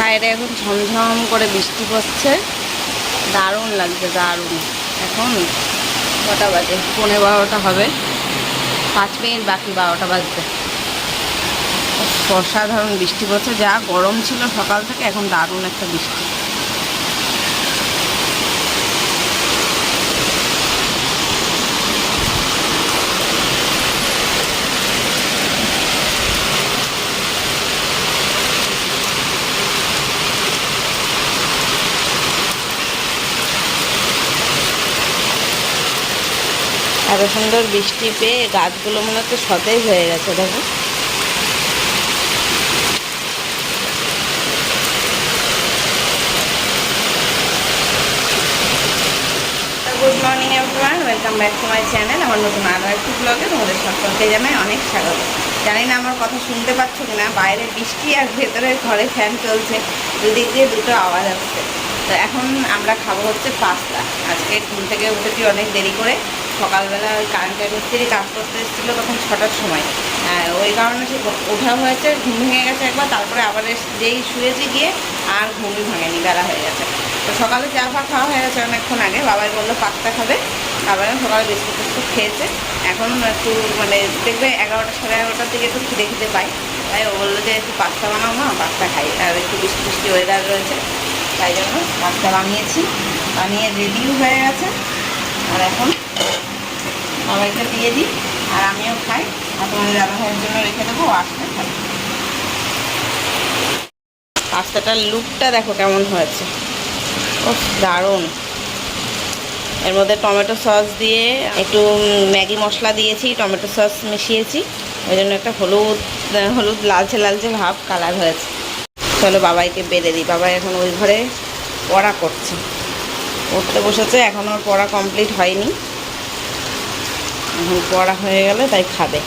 বাইরে এখন ঝমঝম করে বৃষ্টি পড়ছে, দারুণ লাগছে, দারুণ। এখন কটা বাজে? 11:15 হবে, 5 মিনিট বাকি 12টা বাজতে। অসাধারণ বৃষ্টি পড়ছে, যা গরম ছিল সকাল থেকে এখন দারুণ একটা বৃষ্টি। এত সুন্দর বৃষ্টি পেয়ে গাছগুলো মনে হচ্ছে সতেজ হয়ে গেছে। দেখো, good morning everyone, welcome back to my channel. আমার নতুন আরও একটি ব্লগে তোমাদের সকলকে জানাই অনেক স্বাগত। জানি না আমার কথা শুনতে পাচ্ছ কিনা, বাইরে বৃষ্টি আর ভেতরের ঘরে ফ্যান চলছে, দুদিক দিয়ে দুটো আওয়াজ আসছে। তো এখন আমরা খাবো হচ্ছে পাস্তা। আজকে ঘুম থেকে উঠেছি অনেক দেরি করে, সকালবেলা ওই কারেন্টের মিস্ত্রি কাজ করতে এসেছিলো তখন 6টার সময়। ওই কারণে সে ওঠা হয়েছে, ঘুম ভেঙে গেছে একবার, তারপরে আবার যেই শুয়েছি গিয়ে আর ঘুমই ভাঙেনি, বেলা হয়ে গেছে। তো সকালে চা ফা খাওয়া হয়ে গেছে অনেকক্ষণ আগে। বাবাই বললো পাস্তা খাবে, আবার সকালে বিস্কুট টিস্কুট খেয়েছে। এখন একটু মানে দেখবে 11টা সাড়ে 11টার দিকে একটু খিদে খিদে পাই, তাই ও বললো যে একটু পাস্তা বানাও মা, পাস্তা খাই। আর একটু বৃষ্টি বৃষ্টি ওয়েদার রয়েছে, তাই জন্য পাস্তা বানিয়েছি, বানিয়ে রেডিও হয়ে গেছে। আর এখন সবাইকে দিয়ে দিই আর আমিও খাই, আর তোমাদের দাদা ভাইয়ের জন্য রেখে দেবো, আসলে খাই। পাস্তাটার লুকটা দেখো কেমন হয়েছে, ও দারুণ। এর মধ্যে টমেটো সস দিয়ে একটু ম্যাগি মশলা দিয়েছি, টমেটো সস মিশিয়েছি, ওই জন্য একটা হলুদ হলুদ লালচে লালচে ভাব কালার হয়েছে। চলো বাবাইকে বেড়ে দিই। বাবাই এখন ওই ঘরে পড়া করছে, পড়তে বসেছে, এখন ওর পড়া কমপ্লিট হয়নি, এখন পড়া হয়ে গেলে তাই খাবে।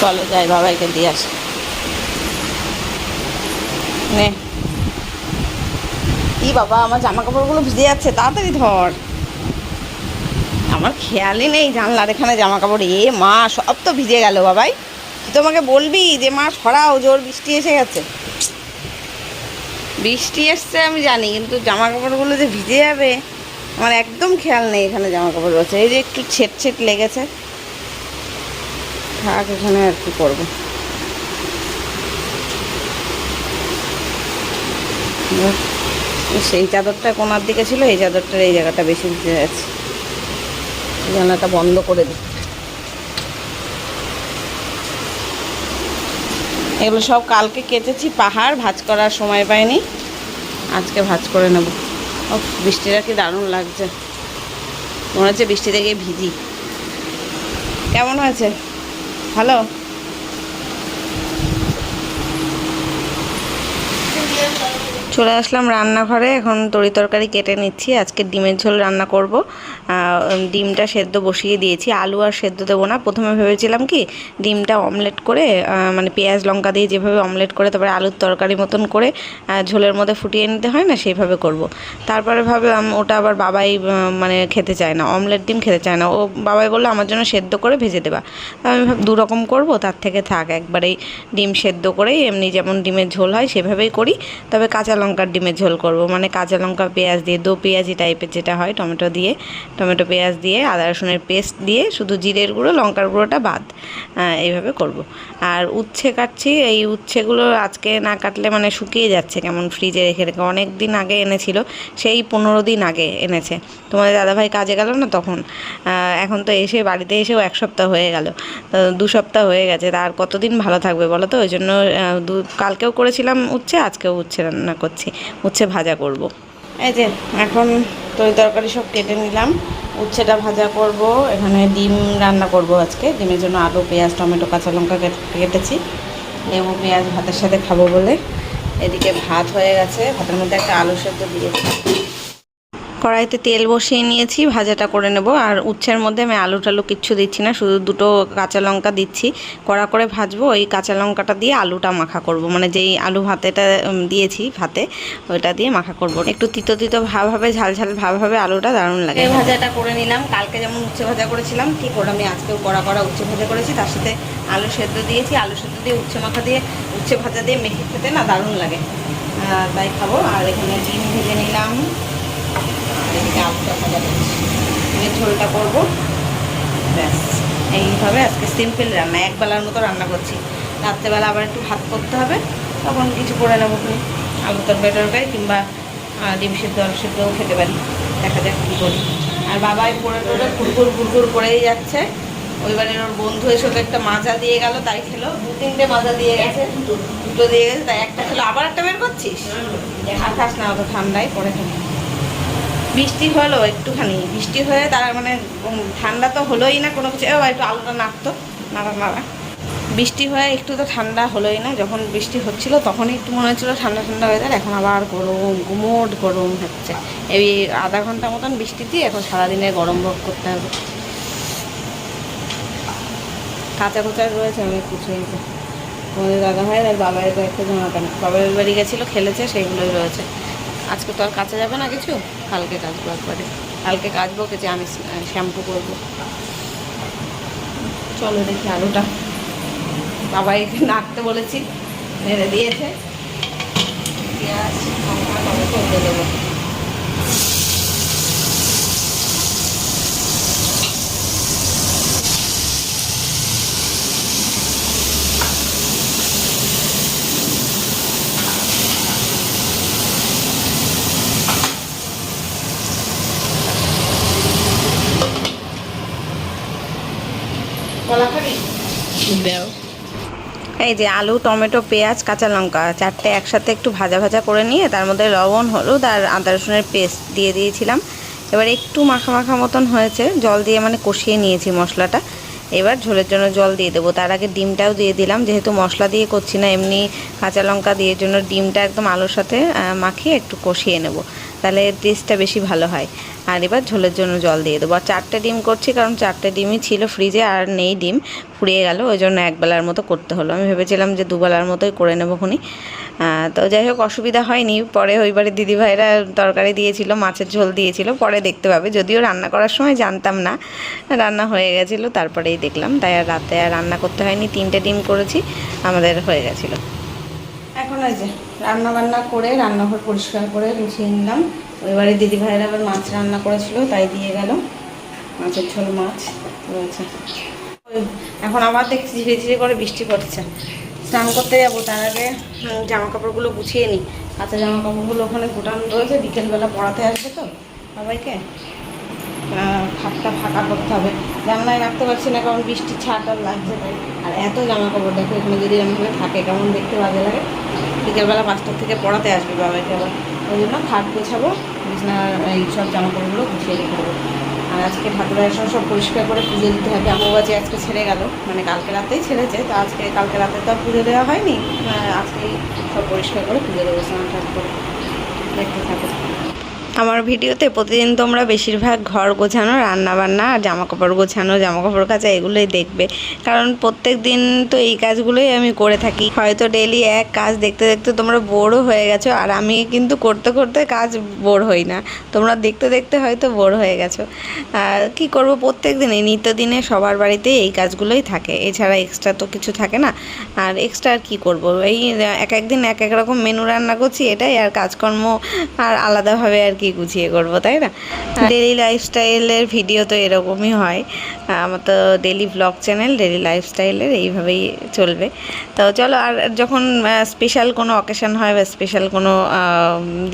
চলো যাই বাবাইকে দিয়ে আসি। নে ই বাবা, আমার জামা কাপড়গুলো ভিজে যাচ্ছে, তাড়াতাড়ি ধর। আমার খেয়ালই নেই জানলার এখানে জামা কাপড়, এ মা সব তো ভিজে গেল। বাবাই তুই তোমাকে বলবি যে মা সরাও, জোর বৃষ্টি এসে গেছে। বৃষ্টি এসছে আমি জানি, কিন্তু জামা কাপড়গুলো যে ভিজে যাবে আমার একদম খেয়াল নেই এখানে জামা কাপড় রয়েছে। এই যে একটু ছেট ছেট লেগেছে, থাক এখানে, আর কি করবো। সেই চাদরটা কোনার দিকে ছিল, এই চাদরটার এই জায়গাটা বেশি ভিজে যাচ্ছে, জানলাটা বন্ধ করে দিই। এগুলো সব কালকে কেচেছি, পাহাড় ভাঁজ করার সময় পাইনি, আজকে ভাঁজ করে নেব। ও বৃষ্টিটা কি দারুণ লাগছে, মনে হচ্ছে বৃষ্টিতে গিয়ে ভিজি। কেমন হয়েছে? ভালো। চলে আসলাম রান্নাঘরে, এখন তরি তরকারি কেটে নিচ্ছি। আজকে ডিমের ঝোল রান্না করব। ডিমটা সেদ্ধ বসিয়ে দিয়েছি, আলু আর সেদ্ধ দেবো না। প্রথমে ভেবেছিলাম কি ডিমটা অমলেট করে, মানে পেঁয়াজ লঙ্কা দিয়ে যেভাবে অমলেট করে তারপরে আলুর তরকারি মতন করে ঝোলের মধ্যে ফুটিয়ে নিতে হয় না, সেইভাবে করব। তারপরে ভাবলাম ওটা আবার বাবাই মানে খেতে চায় না, অমলেট ডিম খেতে চায় না। ও বাবাই বললো আমার জন্য সেদ্ধ করে ভেজে দেবা। আমি ভাব দুরকম করবো, তার থেকে থাক একবারেই ডিম সেদ্ধ করেই এমনি যেমন ডিমের ঝোল হয় সেভাবেই করি। তবে কাঁচা লঙ্কার ডিমের ঝোল করব, মানে কাঁচা লঙ্কা পেঁয়াজ দিয়ে, দো পেঁয়াজি টাইপের যেটা হয়, টমেটো দিয়ে, টমেটো পেঁয়াজ দিয়ে, আদা রসুনের পেস্ট দিয়ে, শুধু জিরের গুঁড়ো লঙ্কার গুঁড়োটা বাদ, এইভাবে করব। আর উচ্ছে কাটছি, এই উচ্ছেগুলো আজকে না কাটলে মানে শুকিয়ে যাচ্ছে কেমন, ফ্রিজে রেখে রেখে। অনেক দিন আগে এনেছিল, সেই 15 দিন আগে এনেছে, তোমাদের দাদাভাই কাজে গেল না তখন। এখন তো এসে বাড়িতে এসেও 1 সপ্তাহ হয়ে গেল, 2 সপ্তাহ হয়ে গেছে, আর কতদিন ভালো থাকবে বলো তো। ওই জন্য কালকেও করেছিলাম উচ্ছে, আজকেও উচ্ছে রান্না করছি, উচ্ছে ভাজা করব। এই যে এখন তরি তরকারি সব কেটে নিলাম, উচ্ছেটা ভাজা করব। এখানে ডিম রান্না করব আজকে, ডিমের জন্য আলু পেঁয়াজ টমেটো কাঁচা লঙ্কা কেটেছি, লেবু পেঁয়াজ ভাতের সাথে খাবো বলে। এদিকে ভাত হয়ে গেছে, ভাতের মধ্যে একটা আলু সেদ্ধ দিয়েছি। কড়াইতে তেল বসিয়ে নিয়েছি, ভাজাটা করে নেব। আর উচ্ছের মধ্যে আমি আলু টালু কিচ্ছু দিচ্ছি না, শুধু দুটো কাঁচা লঙ্কা দিচ্ছি, কড়া করে ভাজবো। ওই কাঁচা লঙ্কাটা দিয়ে আলুটা মাখা করব, মানে যেই আলু ভাতেটা দিয়েছি ভাতে, ওইটা দিয়ে মাখা করব। একটু তিতো তিতো ভাব হবে, ঝাল ঝাল ভাব হবে, আলুটা দারুণ লাগে। এই ভাজাটা করে নিলাম, কালকে যেমন উচ্ছে ভাজা করেছিলাম ঠিক ওটা আমি আজকেও কড়া কড়া উচ্ছে ভাজা করেছি, তার সাথে আলু সেদ্ধ দিয়েছি। আলু সেদ্ধ দিয়ে উচ্ছে মাখা দিয়ে উচ্ছে ভাজা দিয়ে মেখে খেতে না দারুণ লাগে, তাই খাবো। আর এখানে ডিম ভেজে নিলাম, এদিকে আলুটা ভাজা করছি, ডিমের ঝোলটা করবো, ব্যাস। এইভাবে আজকে সিম্পল রান্না, একবেলার মতো রান্না করছি। রাত্রেবেলা আবার একটু ভাত করতে হবে, তখন কিছু করে নেবো, আলু তরকারি কিংবা ডিম সিদ্ধ আলু সিদ্ধও খেতে পারি, দেখা যাক কী করি। আর বাবাই পড়ে টোড়ে ঘুরঘুর করেই যাচ্ছে। ওই বাড়ির ওর বন্ধু এসে ওকে একটা মাজা দিয়ে গেল, তাই খেলো। 2-3টে মাজা দিয়ে গেছে, দুটো দিয়ে গেছে, তাই একটা খেলো। আবার একটা বের করছিস, আর খাস না, অত ঠান্ডায় পরে খাবি। বৃষ্টি হলো একটুখানি, বৃষ্টি হয়ে তার মানে ঠান্ডা তো হলোই না কোনো কিছু। একটু আলুটা নাড়তো, নাড়া বৃষ্টি হয়ে একটু তো ঠান্ডা হলোই না। যখন বৃষ্টি হচ্ছিল তখনই একটু মনে হচ্ছিলো ঠান্ডা ঠান্ডা হয়ে যায়, এখন আবার গরম, গুমোট গরম হচ্ছে। এই আধা ঘন্টা মতন বৃষ্টিতে এখন সারাদিনে গরম ভোগ করতে হবে। কাঁচা কোচা রয়েছে অনেক কিছু, তোমাদের দাদা ভাই আর বাবার কয়েকটা জামা প্যান্ট বাবার বাড়ি গেছিলো, খেলেছে, সেইগুলোই রয়েছে। আজকে তো আর কাচা যাবে না কিছু, কালকে কাচবো একবারে, কালকে কাচবো কিছু, আমি শ্যাম্পু করবো। চলো দেখি আলুটা, বাবাই নাড়তে বলেছি, নেড়ে দিয়েছে, পেঁয়াজ টমেটো দিয়ে দেবো। কলা খাবি? দাও। এই যে আলু টমেটো পেঁয়াজ কাঁচা লঙ্কা চারটে একসাথে একটু ভাজা ভাজা করে নিয়ে তার মধ্যে লবণ হলুদ আর আদা রসুনের পেস্ট দিয়ে দিয়েছিলাম। এবার একটু মাখা মাখা মতন হয়েছে, জল দিয়ে মানে কষিয়ে নিয়েছি মশলাটা। এবার ঝোলের জন্য জল দিয়ে দেবো। তার আগে ডিমটাও দিয়ে দিলাম, যেহেতু মশলা দিয়ে করছি না, এমনি কাঁচা লঙ্কা দিয়ে জন্য ডিমটা একদম আলুর সাথে মাখিয়ে একটু কষিয়ে নেব, তাহলে টেস্টটা বেশি ভালো হয়। আর এবার ঝোলের জন্য জল দিয়ে দেবো। আর 4টে ডিম করছি, কারণ 4টে ডিমই ছিল ফ্রিজে, আর নেই ডিম, ফুরিয়ে গেল, ওই জন্য একবেলার মতো করতে হলো। আমি ভেবেছিলাম যে দুবেলার মতোই করে নেবো খুনি। তো যাই হোক, অসুবিধা হয়নি। পরে ওই বাড়ির দিদিভাইরা তরকারি দিয়েছিল, মাছের ঝোল দিয়েছিল, পরে দেখতে পাবে। যদিও রান্না করার সময় জানতাম না রান্না হয়ে গেছিলো, তারপরেই দেখলাম। তাই আর রাতে আর রান্না করতে হয়নি, 3টে ডিম করেছি, আমাদের হয়ে গেছিলো। এখন ওই যে রান্না বান্না করে রান্নাঘর পরিষ্কার করে গুছিয়ে নিলাম। ওই বাড়ির দিদিভাইরা আবার মাছ রান্না করেছিল, তাই দিয়ে গেল, মাছের ঝোল মাছ রয়েছে। এখন আবার দেখছি ধীরে ধীরে করে বৃষ্টি পড়ছে, স্নান করতে যাবো। তার আগে জামা কাপড়গুলো গুছিয়ে নিই। কাঁচা জামা কাপড়গুলো ওখানে গোটানো রয়েছে, বিকেলবেলা পড়াতে আসবে তো সবাইকে, খাটটা ফাঁকা করতে হবে। জানলায় রাখতে পারছি না, কারণ বৃষ্টির ছাট লাগছে তাই। আর এত জামা কাপড় দেখো এখানে, যদি এরকমভাবে থাকে কেমন দেখতে বাজে লাগে। বিকেলবেলা 5টার থেকে পড়াতে আসবে বাবাকে আবার, ওই জন্য খাট গোছাবো, বিছানার এই সব জামা কাপড়গুলো গুছিয়ে রেখে দেবো। আর আজকে ঠাকুরের সব পরিষ্কার করে পুজো দিতে হবে। অমাবাজি আজকে ছেড়ে গেল, মানে কালকে রাতেই ছেড়েছে, তো আজকে কালকে রাতে তো আর পুজো দেওয়া হয়নি, আজকেই সব পরিষ্কার করে পুজো দেবো, স্নান টান করে। দেখতে থাকো আমার ভিডিওতে। প্রতিদিন তোমরা বেশিরভাগ ঘর গোছানো, রান্নাবান্না আর জামাকাপড় গোছানো, জামাকাপড় কাচা এগুলোই দেখবে, কারণ প্রত্যেক দিন তো এই কাজগুলোই আমি করে থাকি। হয়তো ডেলি এক কাজ দেখতে দেখতে তোমরা বোরও হয়ে গেছো, আর আমি কিন্তু করতে করতে কাজ বোর হই না, তোমরা দেখতে দেখতে হয়তো বোর হয়ে গেছো। আর কী করবো, প্রত্যেক দিন এই নিত্যদিনে সবার বাড়িতেই এই কাজগুলোই থাকে, এছাড়া এক্সট্রা তো কিছু থাকে না। আর এক্সট্রা আর কী করবো, এই এক একদিন এক এক রকম মেনু রান্না করছি, এটাই। আর কাজকর্ম আর আলাদাভাবে আর কি গুছিয়ে করবো, তাই না? ডেলি লাইফস্টাইলের ভিডিও তো এরকমই হয়, আমার তো ডেলি ব্লগ চ্যানেল, ডেলি লাইফস্টাইলের এইভাবেই চলবে। তো চলো, আর যখন স্পেশাল কোনো অকেশন হয় বা স্পেশাল কোনো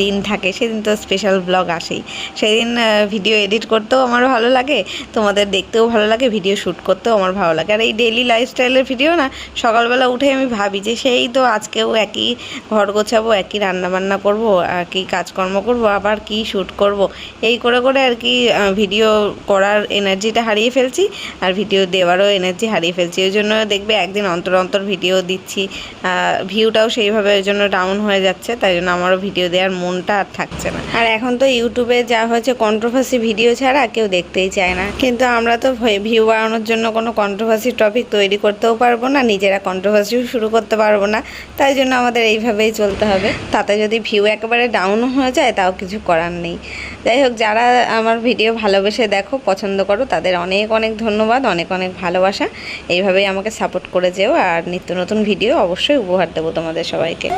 দিন থাকে, সেদিন তো স্পেশাল ব্লগ আসেই। সেদিন ভিডিও এডিট করতেও আমার ভালো লাগে, তোমাদের দেখতেও ভালো লাগে, ভিডিও শ্যুট করতেও আমার ভালো লাগে। আর এই ডেলি লাইফস্টাইলের ভিডিও না, সকালবেলা উঠে আমি ভাবি যে সেই তো আজকেও একই ঘর গোছাবো, একই রান্নাবান্না করবো, একই কাজকর্ম করবো, আবার কি কি শ্যুট করব এই করে করে আর কি ভিডিও করার এনার্জিটা হারিয়ে ফেলছি, আর ভিডিও দেওয়ারও এনার্জি হারিয়ে ফেলছি। ওই জন্য দেখবে একদিন অন্তর অন্তর ভিডিও দিচ্ছি, ভিউটাও সেইভাবে ওই জন্য ডাউন হয়ে যাচ্ছে, তাই জন্য আমারও ভিডিও দেওয়ার মনটা আর থাকছে না। আর এখন তো ইউটিউবে যা হয়েছে কন্ট্রোভার্সি ভিডিও ছাড়া কেউ দেখতেই চায় না, কিন্তু আমরা তো ভিউ বাড়ানোর জন্য কোনো কন্ট্রোভার্সি টপিক তৈরি করতেও পারবো না, নিজেরা কন্ট্রোভার্সিও শুরু করতে পারবো না, তাই জন্য আমাদের এইভাবেই চলতে হবে। তাতে যদি ভিউ একেবারে ডাউনও হয়ে যায় তাও কিছু করার নেই। যাই হোক, যারা আমার ভিডিও ভালোবেসে দেখো, পছন্দ করো, তাদের অনেক অনেক ধন্যবাদ, অনেক অনেক ভালোবাসা। এইভাবেই আমাকে সাপোর্ট করে যেও, আর নিত্য নতুন ভিডিও অবশ্যই উপহার দেবো তোমাদের সবাইকে।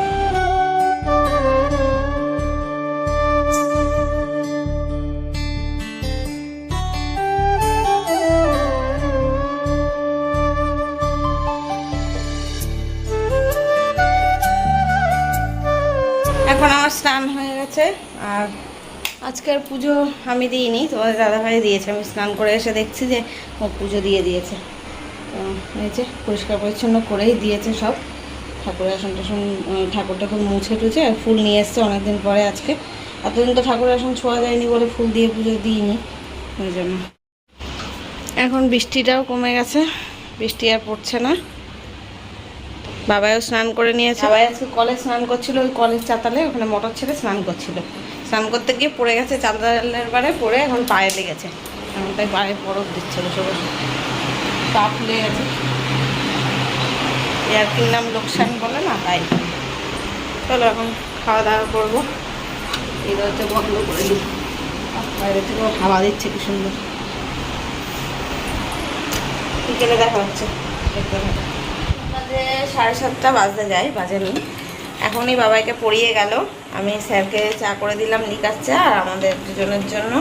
এখন আমার স্নান হয়ে গেছে, আর আজকের পুজো আমি দিইনি, তোমাদের দাদাভাই দিয়েছে। আমি স্নান করে এসে দেখছি যে ও পুজো দিয়ে দিয়েছে। তো এই যে পরিষ্কার পরিচ্ছন্ন করেই দিয়েছে সব, ঠাকুরের আসন টাসন, ঠাকুর ঠাকুর মুছে টুছে ফুল নিয়ে এসছে অনেকদিন পরে আজকে। এতদিন তো ঠাকুরের আসন ছোঁয়া যায়নি বলে ফুল দিয়ে পুজো দিইনি, ওই জন্য। এখন বৃষ্টিটাও কমে গেছে, বৃষ্টি আর পড়ছে না। বাবাও স্নান করে নিয়েছে। বাবাই আজকে কলে স্নান করছিল, ওই কলের চাতালে ওখানে মোটর ছেড়ে স্নান করছিল। স্নান করতে গিয়ে পড়ে গেছে চাতালের বারে, পড়ে এখন পায়ে লেগেছে। এখন তাই পায়ে বরফ দিচ্ছে বসে বসে, পা ফুলে গেছে। এর নাম লোকসান বলে না, তাই। চলো এখন খাওয়া দাওয়া করবো। এই দরজা বন্ধ করে দিই, বাইরে থেকেও হাওয়া দিচ্ছে কি সুন্দর। বিকেলে দেখা হচ্ছে, দেখতে থাকা। 7:30 বাজতে যায়, বাজেনি। এখনই বাবাইকে পড়িয়ে গেল, আমি স্যারকে চা করে দিলাম, লিকার চা, আর আমাদের দুজনের জন্য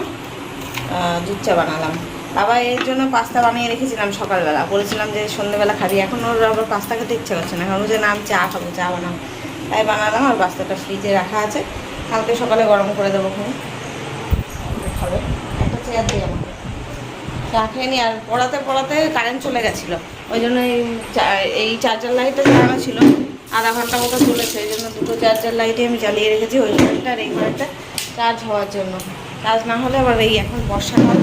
দুধ চা বানালাম। বাবা এর জন্য পাস্তা বানিয়ে রেখেছিলাম সকালবেলা, বলেছিলাম যে সন্ধ্যেবেলা খাবি। এখন ওর আবার পাস্তা খেতে ইচ্ছে করছে না, এখন যে নাম চা খাবো, চা বানাবো, তাই বানালাম। আর পাস্তাটা ফ্রিজে রাখা আছে, কালকে সকালে গরম করে দেবো, ওখানে খাবে। একটা চেয়ার দিই আমাকে, চা খেয়ে নি। আর পড়াতে পড়াতে কারেন্ট চলে গেছিলো, ওই জন্য এই চার্জার লাইটটা জ্বালানো ছিল, আধা ঘন্টা মতো চলেছে। ওই জন্য দুটো চার্জার লাইটে আমি জ্বালিয়ে রেখেছি, ওই ঘরটা আর এই ঘরটা চার্জ হওয়ার জন্য। চার্জ না হলে আবার এই এখন বর্ষাকাল,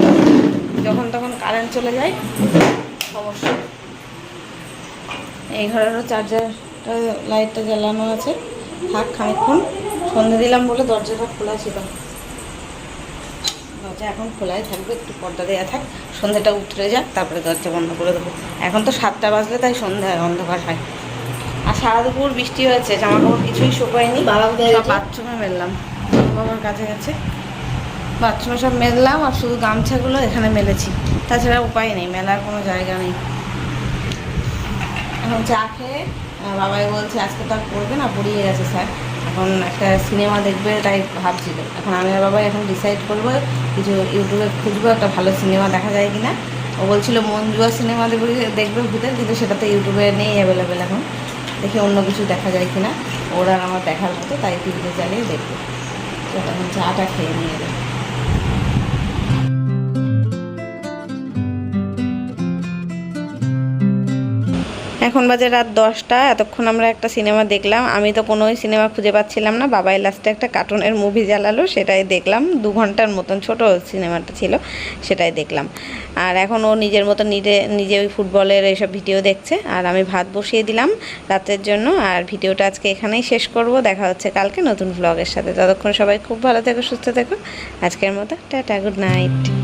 যখন তখন কারেন্ট চলে যায়, সমস্যা। এই ঘরেরও চার্জারটা লাইটটা জ্বালানো আছে, থাক খানিকক্ষণ। সন্ধে দিলাম বলে দরজাটা খোলা ছিল, দরজা এখন খোলাই থাকবে, একটু পর্দা দেওয়া থাক, সন্ধ্যাটা উতরে যাক, তারপরে দরজা বন্ধ করে দেবো। এখন তো 7টা বাজলে তাই সন্ধ্যা অন্ধকার হয়। আর সারা দুপুর বৃষ্টি হয়েছে, জামা কাপড় কিছুই শুকায়নি। বাথরুমে মেললাম, বাবার কাছে গেছে, বাথরুমে সব মেললাম, আর শুধু গামছাগুলো এখানে মেলেছি, তাছাড়া উপায় নেই, মেলার কোনো জায়গা নেই। এখন চা খেয়ে বাবাই বলছে আজকে তো আর পড়বে না, পড়িয়ে গেছে স্যার, এখন একটা সিনেমা দেখবে, তাই ভাবছিল। এখন আমি আর বাবাই এখন ডিসাইড করবো, কিছু ইউটিউবে খুঁজবো একটা ভালো সিনেমা দেখা যায় কিনা। ও বলছিল মঞ্জুয়া সিনেমা দেখবে ভূতের, কিন্তু সেটা তো ইউটিউবে নেই অ্যাভেলেবেল। এখন দেখি অন্য কিছু দেখা যায় কিনা, ওরা আমার দেখার মতো, তাই টিভিতে চালিয়ে দেখবো। এখন চাটা খেয়ে নিয়ে যাবো। এখন বাজে রাত 10টা। এতক্ষণ আমরা একটা সিনেমা দেখলাম, আমি তো কোনোই সিনেমা খুঁজে পাচ্ছিলাম না। বাবাই লাস্টে একটা কার্টুনের মুভি জ্বালালো, সেটাই দেখলাম। 2 ঘন্টার মতন ছোট সিনেমাটা ছিল, সেটাই দেখলাম। আর এখন ও নিজের মতো নিজে ওই ফুটবলের এইসব ভিডিও দেখছে, আর আমি ভাত বসিয়ে দিলাম রাতের জন্য। আর ভিডিওটা আজকে এখানেই শেষ করব, দেখা হচ্ছে কালকে নতুন ভ্লগের সাথে। ততক্ষণ সবাই খুব ভালো থেকো, সুস্থ থেকো। আজকের মতো টাটা, গুড নাইট।